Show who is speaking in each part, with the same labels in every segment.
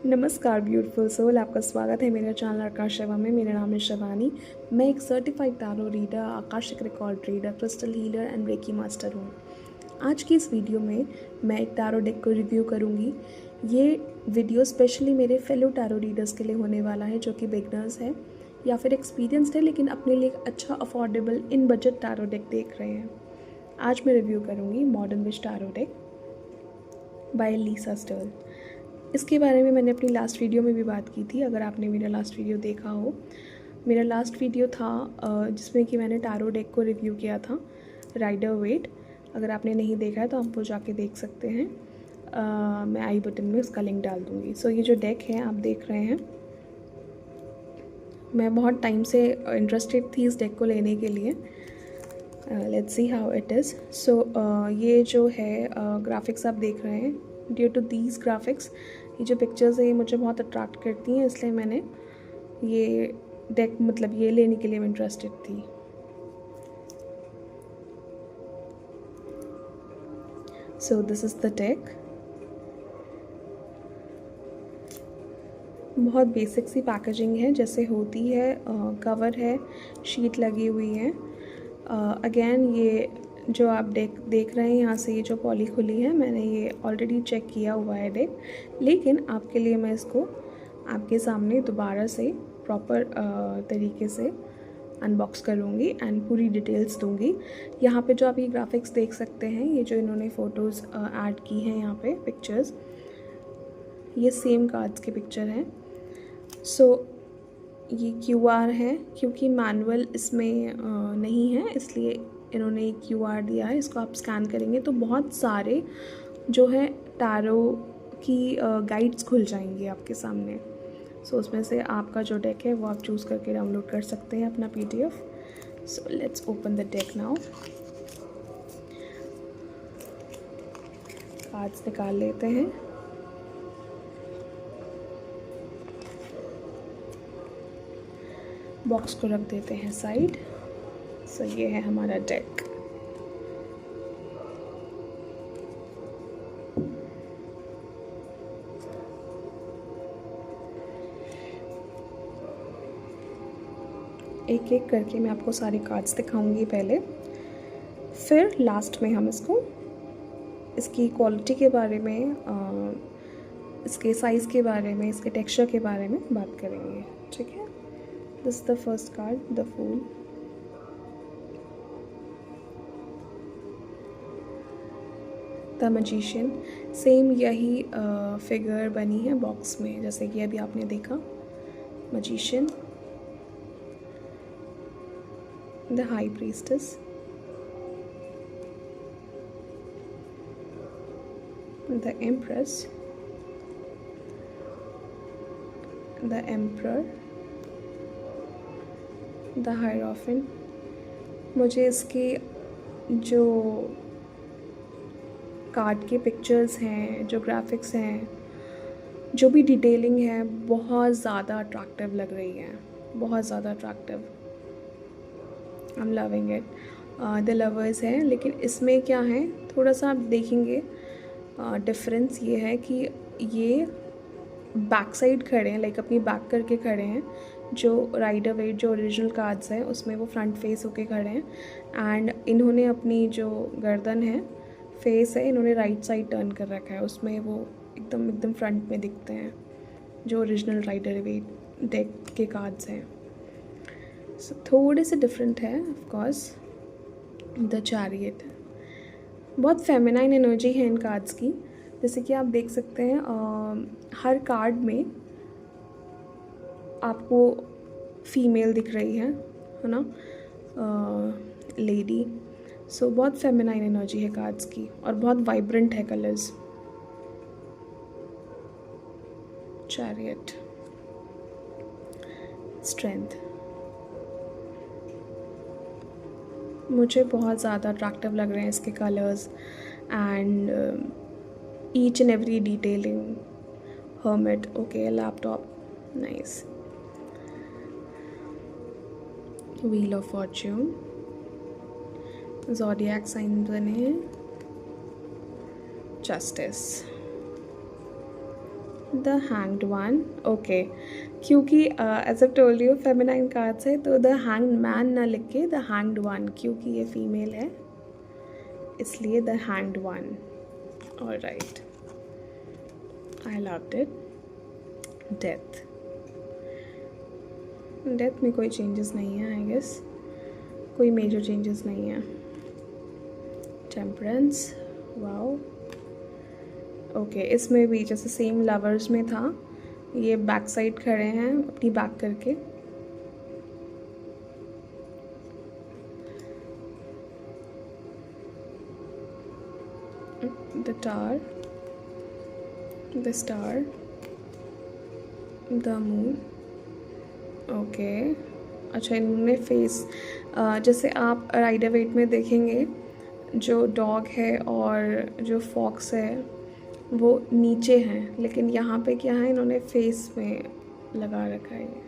Speaker 1: नमस्कार beautiful soul, आपका स्वागत है मेरे चैनल आकाश शर्मा में। मेरा नाम है शिवानी। मैं एक certified tarot reader, Akashic record reader, crystal healer and reiki master हूँ। आज की इस वीडियो में मैं एक टैरो डेक को रिव्यू करूँगी। ये वीडियो स्पेशली मेरे फेलो टैरो रीडर्स के लिए होने वाला है, जो कि बिगनर्स है या फिर एक्सपीरियंसड है लेकिन अपने लिए एक अच्छा affordable in budget tarot deck देख रहे हैं। आज मैं रिव्यू करूँगी modern witch tarot deck by Lisa Sterle. इसके बारे में मैंने अपनी लास्ट वीडियो में भी बात की थी। अगर आपने मेरा लास्ट वीडियो देखा हो, मेरा लास्ट वीडियो था जिसमें कि मैंने टैरो डेक को रिव्यू किया था, राइडर वेट। अगर आपने नहीं देखा है तो आप वो जाके देख सकते हैं। मैं आई बटन में उसका लिंक डाल दूँगी। सो ये जो डेक है आप देख रहे हैं, मैं बहुत टाइम से इंटरेस्टेड थी इस डेक को लेने के लिए। Let's see how it is. So ये जो है ग्राफिक्स आप देख रहे हैं। ड्यू टू दीज ग्राफिक्स, ये जो पिक्चर्स है ये मुझे बहुत अट्रैक्ट करती हैं, इसलिए मैंने ये डेक ये लेने के लिए मैं इंटरेस्टेड थी। सो दिस इज़ द डेक। बहुत बेसिक सी पैकेजिंग है जैसे होती है। कवर है, शीट लगी हुई है। अगेन ये जो आप डेक देख रहे हैं, यहाँ से ये जो पॉली खुली है, मैंने ये ऑलरेडी चेक किया हुआ है डेक, लेकिन आपके लिए मैं इसको आपके सामने दोबारा से प्रॉपर तरीके से अनबॉक्स करूँगी एंड पूरी डिटेल्स दूँगी। यहाँ पे जो आप ये ग्राफिक्स देख सकते हैं, ये जो इन्होंने फ़ोटोज़ ऐड की हैं यहाँ पे पिक्चर्स, ये सेम कार्ड्स के पिक्चर हैं। सो ये QR है, क्योंकि मैनुअल इसमें नहीं है इसलिए इन्होंने एक QR दिया है। इसको आप स्कैन करेंगे तो बहुत सारे जो है टैरो की गाइड्स खुल जाएंगी आपके सामने। सो उसमें से आपका जो डेक है वो आप चूज़ करके डाउनलोड कर सकते हैं अपना PDF। So let's open the deck now. Cards निकाल लेते हैं। बॉक्स को रख देते हैं साइड। सो ये है हमारा डेक। एक एक करके मैं आपको सारे कार्ड्स दिखाऊंगी पहले, फिर लास्ट में हम इसकी क्वालिटी के बारे में, इसके साइज़ के बारे में, इसके टेक्सचर के बारे में बात करेंगे। ठीक है। This the first card, the fool. The magician. Same यही फिगर बनी है बॉक्स में, जैसे कि अभी आपने देखा। Magician. The high priestess. The empress. The emperor. The hierophant. मुझे इसके जो कार्ड के पिक्चर्स हैं, जो ग्राफिक्स हैं, जो भी डिटेलिंग है, बहुत ज़्यादा अट्रैक्टिव लग रही है, बहुत ज़्यादा attractive. I am loving it. The lovers है, लेकिन इसमें क्या है, थोड़ा सा आप देखेंगे डिफरेंस ये है कि ये बैक साइड खड़े हैं, लाइक अपनी बैक करके खड़े हैं। जो राइडर वेट जो ओरिजिनल कार्ड्स हैं उसमें वो फ्रंट फेस होके खड़े हैं, एंड इन्होंने अपनी जो गर्दन है, फेस है, इन्होंने राइट साइड टर्न कर रखा है। उसमें वो एकदम फ्रंट में दिखते हैं जो ओरिजिनल राइडर वेट डेक के कार्ड्स हैं। सो थोड़े से डिफरेंट है ऑफ कोर्स। The chariot. बहुत फेमिनाइन एनर्जी है इन कार्ड्स की। जैसे कि आप देख सकते हैं, हर कार्ड में आपको फीमेल दिख रही है ना, लेडी। सो बहुत फेमिनाइन एनर्जी है कार्ड्स की और बहुत वाइब्रेंट है कलर्स। चैरियट। स्ट्रेंथ। मुझे बहुत ज़्यादा अट्रैक्टिव लग रहे हैं इसके colours and each and every detailing. Hermit, okay, laptop, nice. Wheel of fortune. Zodiac sign बने हैं। Justice. The hanged one, okay, क्योंकि as I told you feminine cards है, तो द हैंग्ड मैन ना लिख के द हैंग्ड वन, क्योंकि ये फीमेल है इसलिए the hanged one. Alright, I loved it. Death, death में कोई चेंजेस नहीं है आई गेस, कोई मेजर चेंजेस नहीं है. टेम्परेंस, वाओ, ओके, इसमें भी जैसे सेम लवर्स में था, ये बैक साइड खड़े हैं अपनी बैक करके. The tower, the star, the moon, okay. अच्छा, इन्होंने फेस, जैसे आप राइडर वेट में देखेंगे जो डॉग है और जो फॉक्स है वो नीचे हैं, लेकिन यहाँ पे क्या है, इन्होंने फेस में लगा रखा है ये.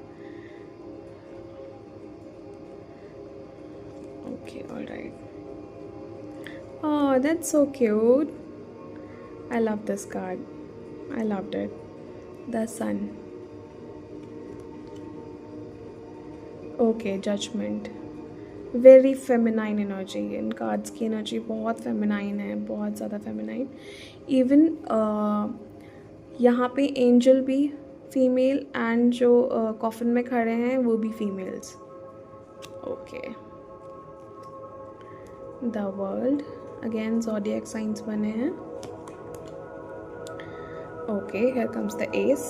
Speaker 1: Okay, alright. Oh, that's so cute. I love this card, I loved it. The sun, okay. Judgement, very feminine energy. इन कार्ड्स की एनर्जी बहुत फेमिनाइन है, बहुत ज़्यादा फेमिनाइन. इवन यहाँ पे एंजल भी फीमेल एंड जो कॉफिन में खड़े हैं वो भी females. Okay. The world, again zodiac science बने हैं. Okay, here comes the S,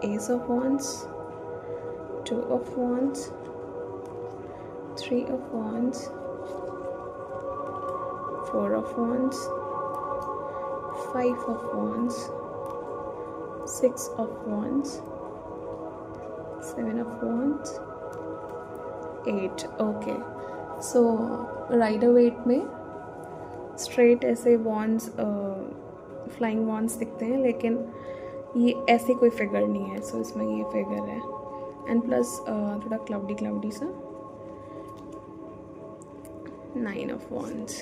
Speaker 1: S of wands, 2 of wands, 3 of wands, 4 of wands, 5 of wands, 6 of wands, 7 of wands, 8. Okay, so Rider Waite में straight ऐसे wands, flying wands दिखते हैं, लेकिन ये ऐसे कोई फिगर नहीं है. सो इसमें ये फिगर है एंड प्लस थोड़ा क्लाउडी सा. 9 of wands,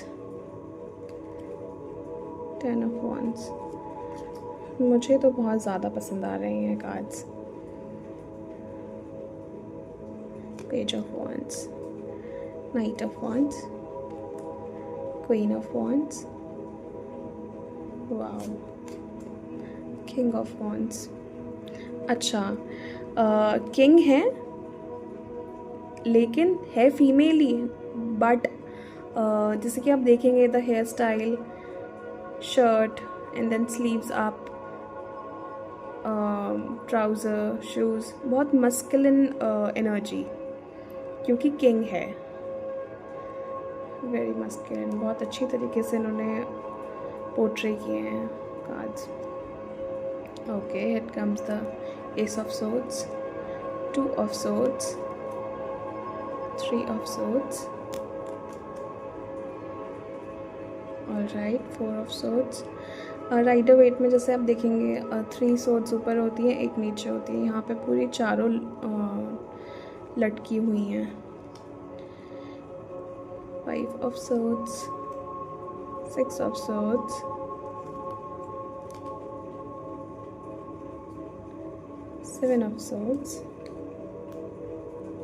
Speaker 1: 10 of wands. मुझे तो बहुत ज़्यादा पसंद आ रहे हैं cards. Page of wands, night of wands, queen of wands, wow, king of wands. अच्छा, किंग है लेकिन है फीमेल ही, बट जैसे कि आप देखेंगे the hair style, shirt and then sleeves up, trouser, shoes, बहुत मस्कुलिन एनर्जी, क्योंकि किंग है. वेरी मस्कुलिन, बहुत अच्छी तरीके से इन्होंने पोर्ट्रे किए हैं cards. Okay, here comes the ace of swords, 2 of swords, 3 of swords, alright, 4 of swords. Rider Waite में जैसे आप देखेंगे 3 swords ऊपर होती हैं, एक नीचे होती है. यहाँ पे पूरी चारों लटकी हुई हैं. 5 of swords, 6 of swords, 7 of swords,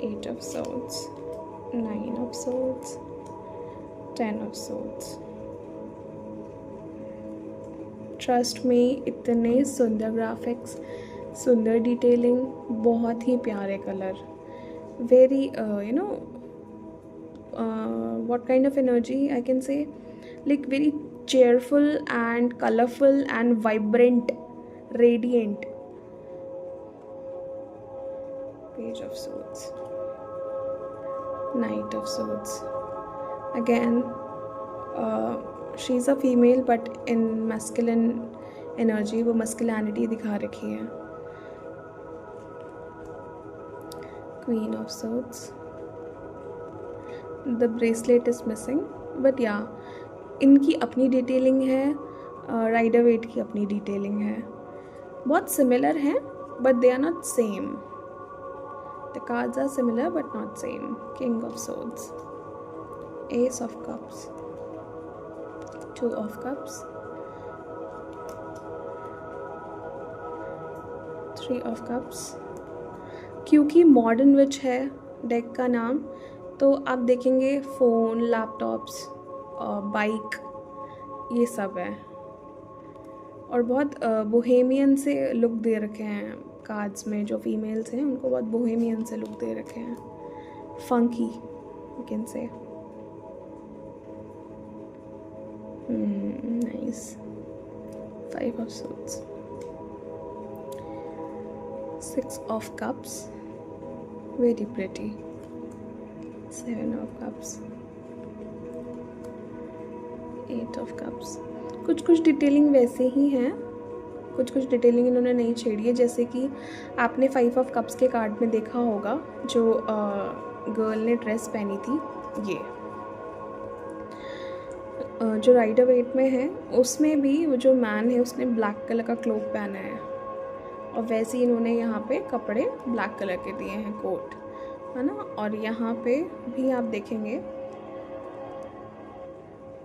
Speaker 1: 8 of swords, 9 of swords, 10 of swords. Trust में इतने सुंदर ग्राफिक्स, सुंदर डिटेलिंग, बहुत ही प्यारे colour. Very what kind of energy I can say, like very cheerful and colorful and vibrant, radiant. Page of swords, knight of swords. Again, she's a female but in masculine energy, वो masculinity दिखा रखी है. Queen of swords. The bracelet is missing, but yeah, इनकी अपनी detailing है, rider wait की अपनी detailing है. बहुत सिमिलर हैं but they are not same. The cards are similar but not same. King of swords, Ace of cups, 2 of cups, 3 of cups. क्योंकि modern विच है डेक का नाम, तो आप देखेंगे फ़ोन, लैपटॉप्स, बाइक, ये सब है। और बहुत बोहेमियन से लुक दे रखे हैं कार्ड्स में। जो फीमेल्स हैं उनको बहुत बोहेमियन से लुक दे रखे हैं, funky you can say. Nice. 5 of suits, 6 of cups, very pretty. 7 of cups, 8 of cups. कुछ कुछ डिटेलिंग वैसे ही हैं, कुछ कुछ डिटेलिंग इन्होंने नहीं छेड़ी है। जैसे कि आपने 5 ऑफ कप्स के कार्ड में देखा होगा, जो गर्ल ने ड्रेस पहनी थी, ये जो राइडर वेट में है, उसमें भी वो जो मैन है उसने ब्लैक कलर का क्लोक पहना है, और वैसे ही इन्होंने यहाँ पे कपड़े ब्लैक कलर के दिए हैं, कोट, है ना। और यहाँ पे भी आप देखेंगे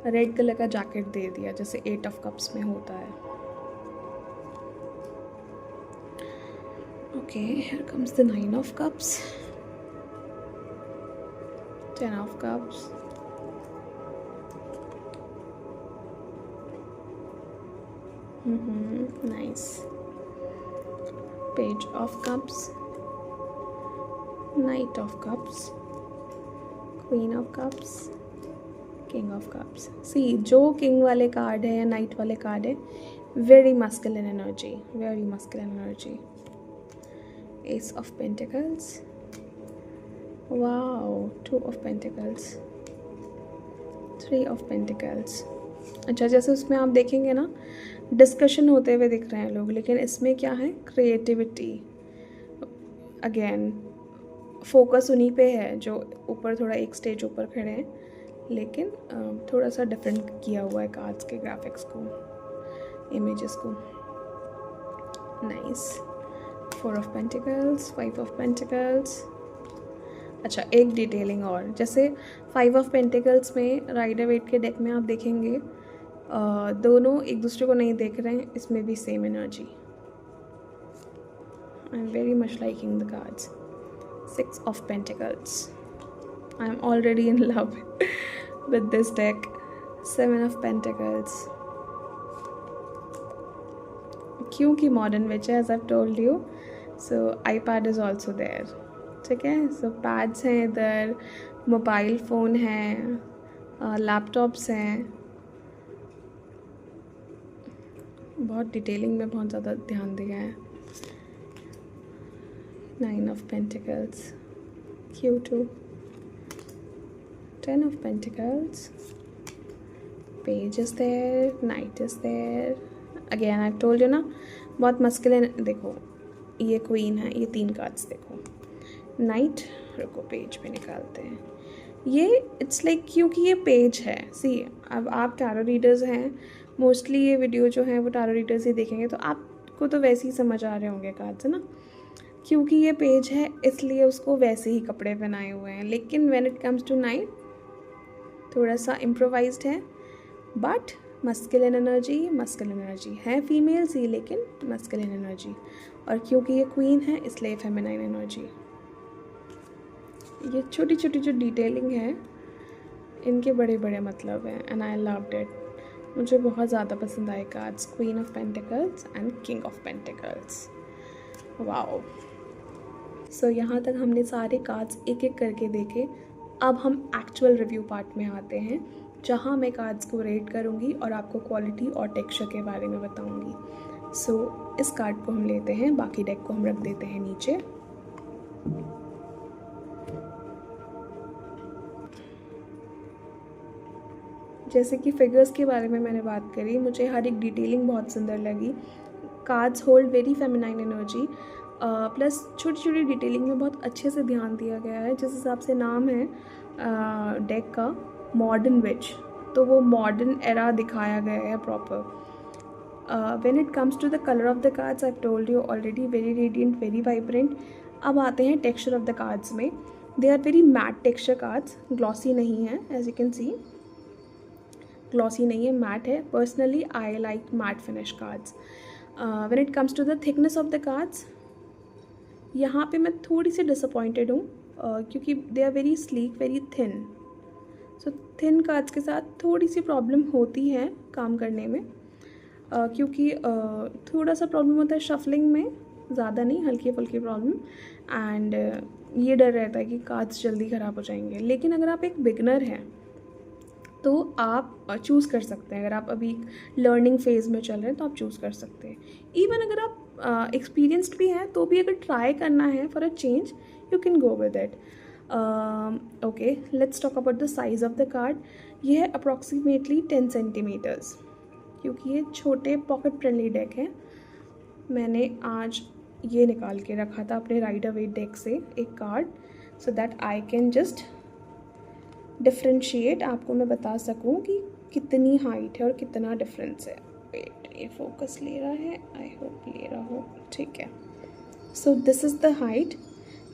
Speaker 1: रेड कलर का जैकेट दे दिया, जैसे 8 ऑफ कप्स में होता है। Okay, here comes the 9 of cups, 10 of cups, nice. Page of cups, knight of cups, queen of cups, king of cups. See, जो किंग वाले कार्ड है या नाइट वाले कार्ड है, very masculine energy, very masculine energy. S of pentacles, wow, 2 of pentacles, 3 of pentacles. अच्छा, जैसे उसमें आप देखेंगे ना डिस्कशन होते हुए दिख रहे हैं लोग, लेकिन इसमें क्या है, क्रिएटिविटी। अगेन फोकस उन्हीं पे है जो ऊपर, थोड़ा एक स्टेज ऊपर खड़े हैं, लेकिन थोड़ा सा डिफरेंट किया हुआ है कार्ड्स के ग्राफिक्स को, इमेजेस को। Nice. 4 of pentacles, 5 of pentacles. अच्छा, एक डिटेलिंग और, जैसे 5 ऑफ पेंटिकल्स में राइडर वेट के डेक में आप देखेंगे दोनों एक दूसरे को नहीं देख रहे हैं, इसमें भी same energy. I am very much liking the cards. 6 of pentacles, I am already in love with this deck. 7 of Pentacles. क्योंकि मॉडर्न विच है, as I've told you, so iPad is also there. ठीक है, so pads हैं इधर, mobile phone हैं, laptops हैं। बहुत detailing में बहुत ज़्यादा ध्यान दिया है। 9 of Pentacles, Q2, 10 of Pentacles, page is there, knight is there. Again I told you ना, बहुत मस्कुलिन। देखो ये क्वीन है, ये 3 कार्ड्स देखो, नाइट, रुको पेज पे निकालते हैं। ये इट्स लाइक क्योंकि ये पेज है। सी, अब आप टैरो रीडर्स हैं, मोस्टली ये वीडियो जो है वो टैरो रीडर्स ही देखेंगे, तो आपको तो वैसे ही समझ आ रहे होंगे कार्ड्स, है ना। क्योंकि ये पेज है इसलिए उसको वैसे ही कपड़े पहनाए हुए हैं, लेकिन when it comes to knight थोड़ा सा इम्प्रोवाइज्ड है, बट मस्कुलिन एनर्जी है, फीमेल सी, लेकिन मस्कुलिन एनर्जी। और क्योंकि ये क्वीन है इसलिए फेमिनाइन एनर्जी। ये छोटी छोटी जो डिटेलिंग है, इनके बड़े बड़े मतलब हैं, एंड आई लव्ड इट। मुझे बहुत ज़्यादा पसंद आए cards, queen of pentacles and king of pentacles. Wow. So यहाँ तक हमने सारे कार्ड्स एक एक करके देखे। अब हम एक्चुअल रिव्यू पार्ट में आते हैं, जहाँ मैं कार्ड्स को रेट करूँगी और आपको क्वालिटी और टेक्सचर के बारे में बताऊँगी। सो इस कार्ड को हम लेते हैं, बाकी डेक को हम रख देते हैं नीचे। जैसे कि फिगर्स के बारे में मैंने बात करी, मुझे हर एक डिटेलिंग बहुत सुंदर लगी। Cards hold very feminine energy, plus छोटी छोटी डिटेलिंग में बहुत अच्छे से ध्यान दिया गया है। जिस हिसाब से नाम है डेक का, मॉडर्न विच, तो वो मॉडर्न एरा दिखाया गया है proper. When it comes to the colour of the cards, I have told you already, very radiant, very vibrant. अब आते हैं टेक्सचर ऑफ द कार्ड्स में। They are very matte texture cards, glossy नहीं है, as you can see glossy नहीं है, matte है। Personally I like matte finish cards. When it comes to the thickness of the cards, यहाँ पे मैं थोड़ी सी डिसअपॉइंटेड हूँ क्योंकि they are very sleek, very thin. So thin cards के साथ थोड़ी सी प्रॉब्लम होती है काम करने में, क्योंकि थोड़ा सा प्रॉब्लम होता है शफलिंग में, ज़्यादा नहीं, हल्की फुल्की प्रॉब्लम। एंड ये डर रहता है कि कार्ड्स जल्दी ख़राब हो जाएंगे। लेकिन अगर आप एक बिगनर हैं तो आप चूज़ कर सकते हैं। अगर आप अभी लर्निंग फेज़ में चल रहे हैं तो आप चूज़ कर सकते हैं। इवन अगर आप एक्सपीरियंस्ड भी हैं तो भी अगर ट्राई करना है for a change, you can go with it. Okay, let's talk about the size of the card. ये है अप्रॉक्सीमेटली 10 सेंटीमीटर्स, क्योंकि ये छोटे पॉकेट फ्रेंडली डेक हैं। मैंने आज ये निकाल के रखा था अपने राइडर वेट डेक से एक card, so that I can just differentiate, आपको मैं बता सकूं कि कितनी हाइट है और कितना डिफरेंस है। वेट, ये फोकस ले रहा है, आई होप ले रहा हो, ठीक है। So this is the height.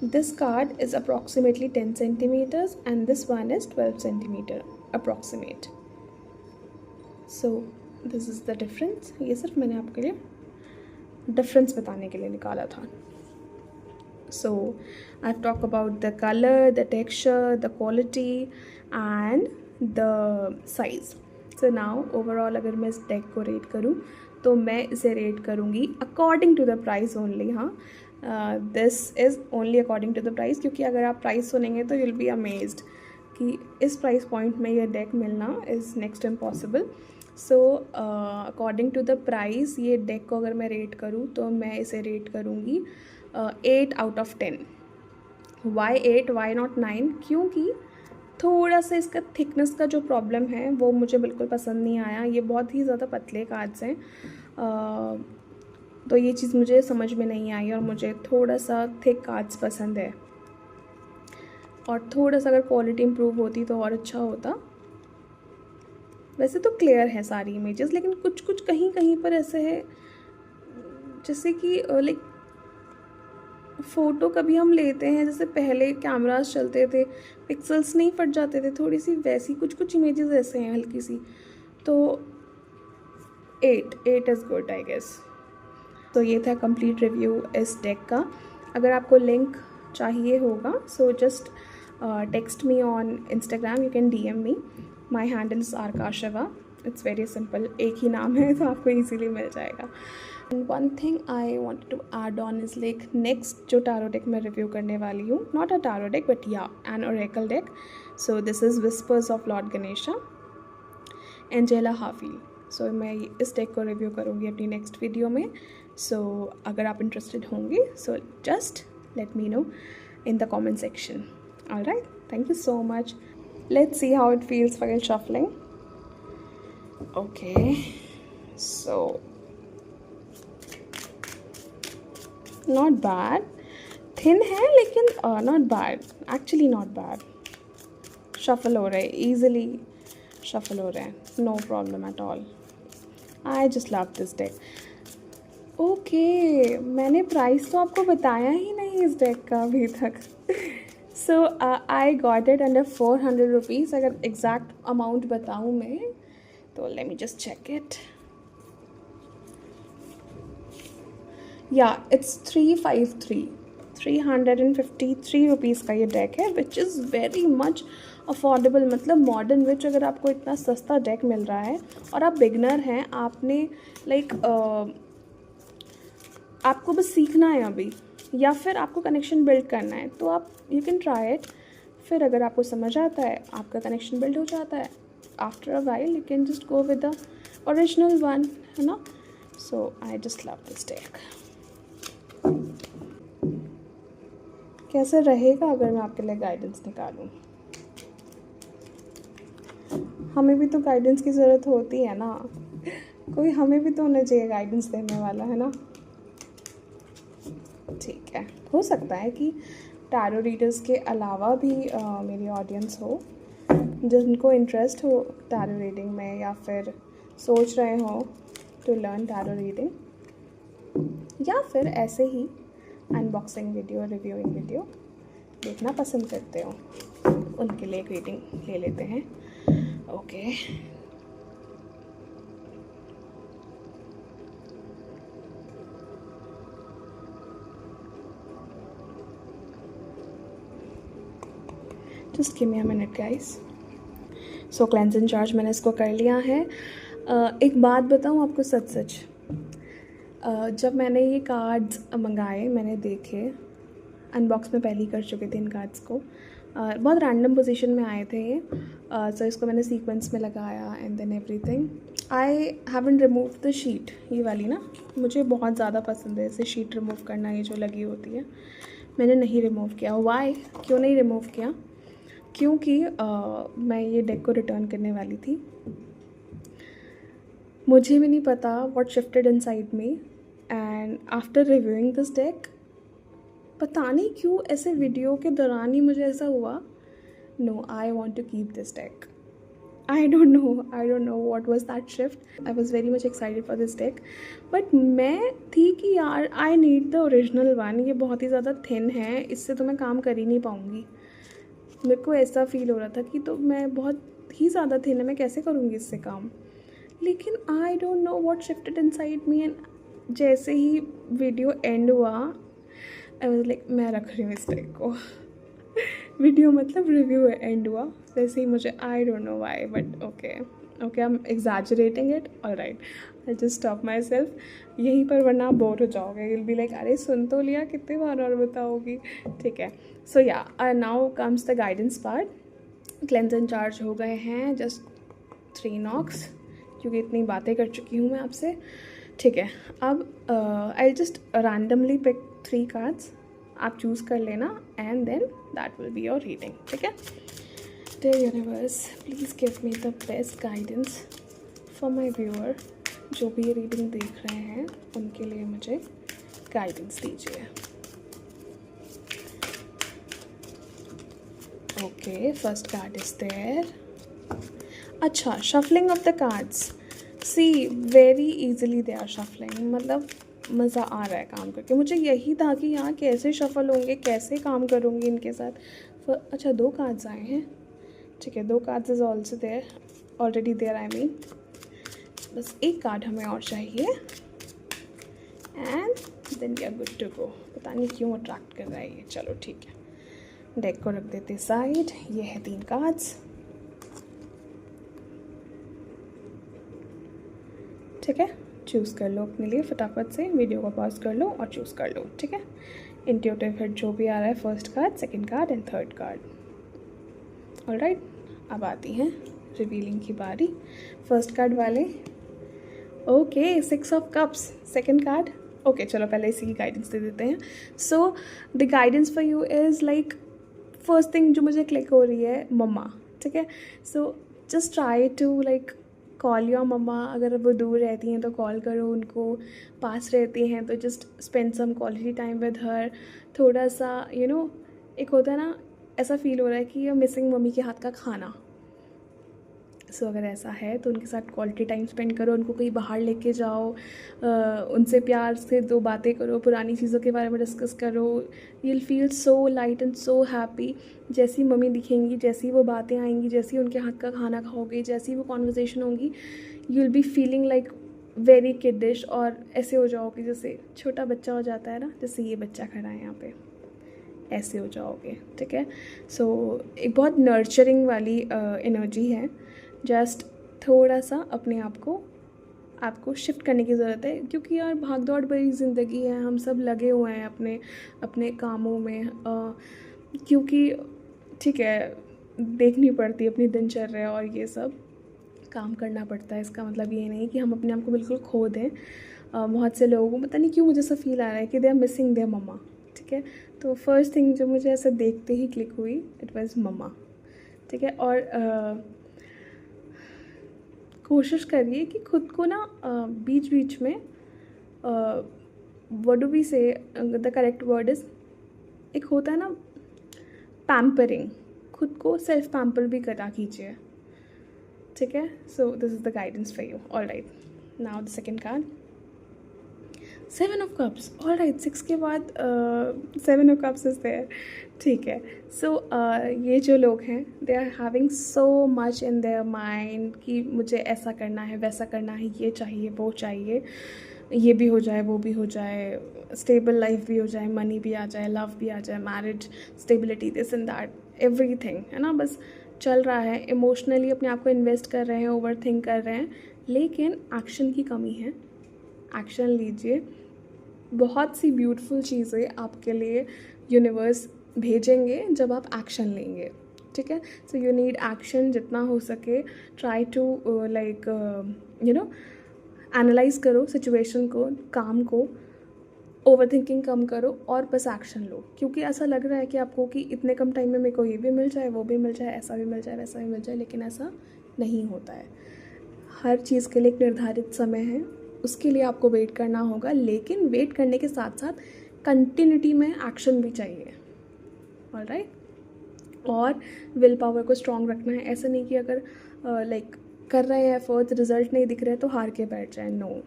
Speaker 1: This card is approximately 10 centimetres and this one is 12 centimetre approximate. So this is the difference. ये सिर्फ मैंने आपके लिए डिफरेंस बताने के लिए निकाला था। So I've talked about the color, the texture, the quality and the size. So now overall अगर मैं इस डेक को रेट करूँ तो मैं इसे रेट करूँगी according to the price only। हाँ, this is only according to the price, क्योंकि अगर आप प्राइस सुनेंगे तो you'll be amazed कि इस प्राइस पॉइंट में ये डेक मिलना is next impossible। So according to the price ये डेक को अगर मैं रेट करूँ तो मैं इसे रेट करूँगी 8 out of 10। Why 8, why not 9? क्योंकि थोड़ा सा इसका थिकनेस का जो प्रॉब्लम है वो मुझे बिल्कुल पसंद नहीं आया। ये बहुत ही ज़्यादा पतले कार्ड्स हैं, तो ये चीज़ मुझे समझ में नहीं आई और मुझे थोड़ा सा थिक कार्ड्स पसंद है। और थोड़ा सा अगर क्वालिटी इम्प्रूव होती तो और अच्छा होता। वैसे तो क्लियर है सारी इमेजेस, लेकिन कुछ कुछ कहीं कहीं पर ऐसे है जैसे कि लाइक फ़ोटो कभी हम लेते हैं जैसे पहले कैमरास चलते थे, पिक्सल्स नहीं फट जाते थे, थोड़ी सी वैसी कुछ कुछ इमेजेस ऐसे हैं हल्की सी। तो 8 इज़ गुड आई गेस। तो ये था कंप्लीट रिव्यू इस डेक का। अगर आपको लिंक चाहिए होगा so just text me on Instagram, you can DM me. My handle is आरकाशवा, इट्स वेरी सिंपल, एक ही नाम है तो आपको ईजीली मिल जाएगा। And one thing I want to add on is like next जो टारो डेक मैं रिव्यू करने वाली हूँ, not a tarot deck but yeah an oracle deck. So this is whispers of Lord Ganesha, Angela Hafi. So मैं इस deck को review करूँगी अपनी नेक्स्ट वीडियो में। सो अगर आप इंटरेस्टेड होंगे so just let me know in the comment section. All right, thank you so much. Let's see how it feels while shuffling. Okay, so not bad, thin है लेकिन not bad, actually not bad. Shuffle हो रहे हैं, easily shuffle हो रहे हैं, no problem at all. I just love this deck. Okay, मैंने price तो आपको बताया ही नहीं इस डेक का अभी तक। So I got it under 400 rupees. अगर एग्जैक्ट अमाउंट बताऊँ मैं तो let me just check it. Yeah it's 353 rupees का ये डेक है, which is very much affordable. मतलब मॉडर्न विच अगर आपको इतना सस्ता डेक मिल रहा है और आप बिगनर हैं, आपने लाइक आपको बस सीखना है अभी, या फिर आपको कनेक्शन बिल्ड करना है, तो आप यू कैन ट्राई इट। फिर अगर आपको समझ आता है, आपका कनेक्शन बिल्ड हो जाता है, after a while you can just go with the original one, है ना। So I just love this deck. कैसे रहेगा अगर मैं आपके लिए गाइडेंस निकालूं? हमें भी तो गाइडेंस की ज़रूरत होती है ना, कोई हमें भी तो होना चाहिए गाइडेंस देने वाला, है ना। ठीक है, हो सकता है कि टैरो रीडर्स के अलावा भी मेरी ऑडियंस हो जिनको इंटरेस्ट हो टैरो रीडिंग में, या फिर सोच रहे हो टू लर्न टैरो रीडिंग, या फिर ऐसे ही अनबॉक्सिंग वीडियो, रिव्यूइंग वीडियो देखना पसंद करते हो, उनके लिए एक रीडिंग ले लेते हैं। Okay, just give me a minute guys. So cleanse and charge मैंने इसको कर लिया है। एक बात बताऊँ आपको सच सच, जब मैंने ये कार्ड्स मंगाए, मैंने देखे, अनबॉक्स में पहले ही कर चुके थे इन कार्ड्स को, बहुत रैंडम पोजीशन में आए थे ये। सो इसको मैंने सीक्वेंस में लगाया and then everything. I haven't remove the sheet, ये वाली ना मुझे बहुत ज़्यादा पसंद है, इसे शीट रिमूव करना, ये जो लगी होती है, मैंने नहीं रिमूव किया। वाई, क्यों नहीं रिमूव किया? क्योंकि मैं ये डेक को रिटर्न करने वाली थी। मुझे भी नहीं पता what shifted inside me, and after reviewing this deck, पता नहीं क्यों ऐसे वीडियो के दौरान ही मुझे ऐसा हुआ, no I want to keep this deck. I don't know what was that shift. I was very much excited for this deck, but मैं थी कि यार I need the original one, ये बहुत ही ज़्यादा थिन है, इससे तो मैं काम कर ही नहीं पाऊँगी। मेरे को ऐसा फील हो रहा था कि तो मैं बहुत ही ज़्यादा थिन है, मैं कैसे करूँगी इससे काम। लेकिन I don't know what shifted inside me, and जैसे ही वीडियो एंड हुआ I was like मैं रख रही हूँ इस डेक को। वीडियो मतलब रिव्यू एंड हुआ वैसे ही मुझे, I don't know why, but okay I am exaggerating it, alright, I just stop my self यहीं पर, वरना आप बोर हो जाओगे, विल बी लाइक अरे सुन तो लिया, कितने बार और बताओगी। ठीक है, सो या now comes the guidance part. Cleanse and charge हो गए हैं जस्ट 3 नॉक्स, क्योंकि इतनी बातें कर चुकी हूँ मैं आपसे। ठीक है, अब I just randomly pick 3 cards, आप चूज़ कर लेना and then that will be your reading. ठीक है, dear universe please give me the best guidance for my viewer. जो भी ये रीडिंग देख रहे हैं उनके लिए मुझे गाइडेंस दीजिए। Okay, first card is there. अच्छा, shuffling of the cards, see very easily they are shuffling, मतलब मज़ा आ रहा है काम करके। मुझे यही था कि यहाँ कैसे शफल होंगे, कैसे काम करूँगी इनके साथ। अच्छा, 2 कार्ड्स आए हैं, ठीक है, 2 cards is also there, already there, I mean बस एक कार्ड हमें और चाहिए and then we are good to go. पता नहीं क्यों अट्रैक्ट कर रहा है ये, चलो ठीक है, डेक को रख देते साइड। ये है 3 कार्ड्स, ठीक है, चूज़ कर लो अपने लिए फटाफट से, वीडियो को पॉज कर लो और चूज़ कर लो। ठीक है, इंट्यूटिव हिट जो भी आ रहा है, first card, second card and third card. Alright, अब आती हैं रिवीलिंग की बारी। फर्स्ट कार्ड वाले, okay, 6 of cups, second card. Okay, चलो पहले इसी की गाइडेंस दे देते हैं। So the guidance for you is like, first thing जो मुझे क्लिक हो रही है, मम्मा। ठीक है, so just try to like call your मम्मा। अगर वो दूर रहती हैं तो कॉल करो उनको, पास रहती हैं तो just spend some quality time with her. थोड़ा सा यू नो, एक होता है ना, ऐसा फील हो रहा है कि ये मिसिंग मम्मी के हाथ का खाना। सो अगर ऐसा है तो उनके साथ क्वालिटी टाइम स्पेंड करो, उनको कहीं बाहर लेके जाओ, उनसे प्यार से 2 बातें करो, पुरानी चीज़ों के बारे में डिस्कस करो। You will feel so light and so happy. जैसी मम्मी दिखेंगी, जैसी वो बातें आएंगी, जैसी उनके हाथ का खाना खाओगे, जैसी वो कॉन्वर्जेसन होगी, you will be feeling like very kiddish, और ऐसे हो जाओगे जैसे छोटा बच्चा हो जाता है ना, जैसे ये बच्चा खड़ा है यहाँ पे, ऐसे हो जाओगे। ठीक है, सो एक बहुत नर्चरिंग वाली एनर्जी है। जस्ट थोड़ा सा अपने आप को आपको शिफ्ट करने की ज़रूरत है, क्योंकि यार भाग दौड़ भरी ज़िंदगी है, हम सब लगे हुए हैं अपने अपने कामों में, क्योंकि ठीक है, देखनी पड़ती है अपनी दिनचर्या और ये सब काम करना पड़ता है। इसका मतलब ये नहीं कि हम अपने आप को बिल्कुल खो दें। बहुत से लोगों को पता नहीं क्यों मुझे ऐसा फील आ रहा है कि दे आर मिसिंग देयर मम्मा। ठीक है, तो फर्स्ट थिंग जो मुझे ऐसा देखते ही क्लिक हुई, इट वाज मम्मा। ठीक है, और कोशिश करिए कि खुद को ना बीच बीच में, व्हाट डू वी से, द करेक्ट वर्ड इज़, एक होता है ना पैम्परिंग, खुद को सेल्फ पैम्पर भी करा कीजिए। ठीक है, so this is the guidance for you. Alright, now the second card, 7 of cups. Alright, 6 के बाद 7 ऑफ कप्स इज देयर। ठीक है, सो ये जो लोग हैं, they are having so much in their mind कि मुझे ऐसा करना है, वैसा करना है, ये चाहिए, वो चाहिए, ये भी हो जाए, वो भी हो जाए, स्टेबल लाइफ भी हो जाए, मनी भी आ जाए, लव भी आ जाए, marriage stability, this and that, everything, है ना। बस चल रहा है, इमोशनली अपने आप को इन्वेस्ट कर रहे हैं, ओवर थिंक कर रहे हैं, लेकिन एक्शन की कमी है। एक्शन लीजिए, बहुत सी ब्यूटीफुल चीज़ें आपके लिए यूनिवर्स भेजेंगे जब आप एक्शन लेंगे, ठीक है। सो यू नीड एक्शन, जितना हो सके try to like you know analyse करो सिचुएशन को, काम को, ओवर थिंकिंग कम करो और बस एक्शन लो। क्योंकि ऐसा लग रहा है कि आपको कि इतने कम टाइम में मेरे को ये भी मिल जाए, वो भी मिल जाए, ऐसा भी मिल जाए, वैसा भी मिल जाए, लेकिन ऐसा नहीं होता है। हर चीज़ के लिए एक निर्धारित समय है, उसके लिए आपको वेट करना होगा, लेकिन वेट करने के साथ साथ कंटिन्यूटी में एक्शन भी चाहिए, ऑलराइट। और विल पावर को स्ट्रॉन्ग रखना है। ऐसा नहीं कि अगर लाइक कर रहे हैं एफर्ट्स, रिजल्ट नहीं दिख रहे तो हार के बैठ जाए, नो,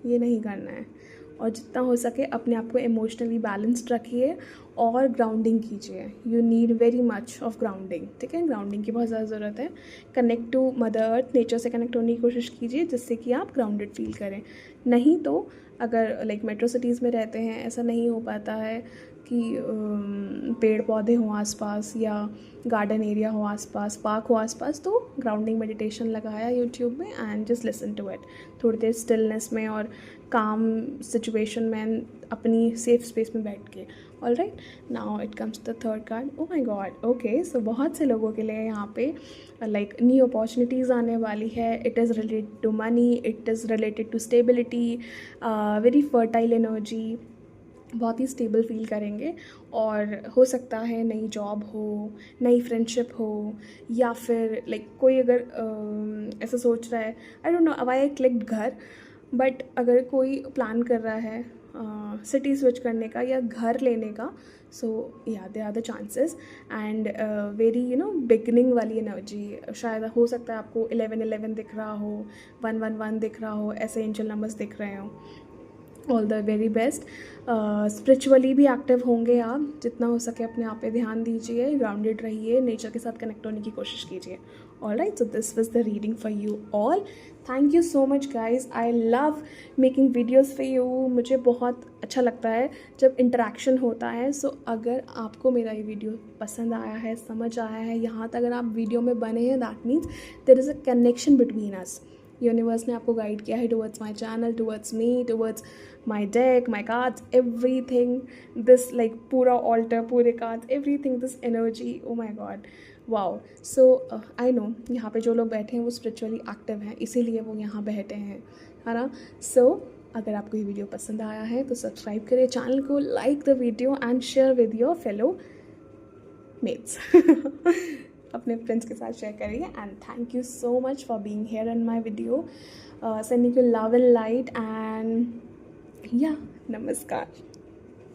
Speaker 1: ये नहीं करना है। और जितना हो सके अपने आप को इमोशनली बैलेंस्ड रखिए और ग्राउंडिंग कीजिए। You need very much of grounding, ठीक है, ग्राउंडिंग की बहुत ज़्यादा ज़रूरत है। Connect to mother earth, nature से कनेक्ट होने की कोशिश कीजिए, जिससे कि आप ग्राउंडेड फील करें। नहीं तो अगर लाइक मेट्रो सिटीज़ में रहते हैं, ऐसा नहीं हो पाता है कि पेड़ पौधे हों आसपास या गार्डन एरिया हो आसपास, पार्क हो आसपास, तो ग्राउंडिंग मेडिटेशन लगाया यूट्यूब में and just listen to it, थोड़ी देर स्टिलनेस में और काम सिचुएशन में, अपनी सेफ स्पेस में बैठ के। Alright, now it comes the third card. Oh my god, okay, so बहुत से लोगों के लिए यहाँ पे लाइक न्यू अपॉर्चुनिटीज़ आने वाली है। It is related to money, it is related to stability, very fertile energy, बहुत ही स्टेबल फील करेंगे। और हो सकता है नई जॉब हो, नई फ्रेंडशिप हो, या फिर लाइक कोई अगर ऐसा सोच रहा है, I don't know why I clicked घर, बट अगर कोई प्लान कर रहा है सिटी स्विच करने का या घर लेने का, so yeah they are the chances and very beginning वाली एनर्जी। शायद हो सकता है आपको 11-11 दिख रहा हो, 111 दिख रहा हो, ऐसे एंजल नंबर्स दिख रहे हो। All the very best. Spiritually भी एक्टिव होंगे आप, जितना हो सके अपने आप पे ध्यान दीजिए, ग्राउंडेड रहिए, नेचर के साथ कनेक्ट होने की कोशिश कीजिए। Alright, so this was the reading for you all. Thank you so much guys, I love making videos for you. मुझे बहुत अच्छा लगता है जब इंटरेक्शन होता है। सो अगर आपको मेरा ये वीडियो पसंद आया है, समझ आया है, यहाँ तक अगर आप वीडियो में बने हैं, that means there is a connection between us. Universe ने आपको गाइड किया है towards my channel, towards me, towards my deck, my cards, everything, this like पूरा ऑल्टर, पूरे cards, everything, this energy, oh my god, wow. So I know यहाँ पे जो लोग बैठे हैं वो स्पिरिचुअली एक्टिव हैं, इसीलिए वो यहाँ बैठे हैं, है ना। सो अगर आपको ये वीडियो पसंद आया है तो सब्सक्राइब करिए चैनल को, like the video and share with your fellow mates अपने फ्रेंड्स के साथ शेयर करिए। And thank you so much for being here in my video, sending you love and light and या नमस्कार।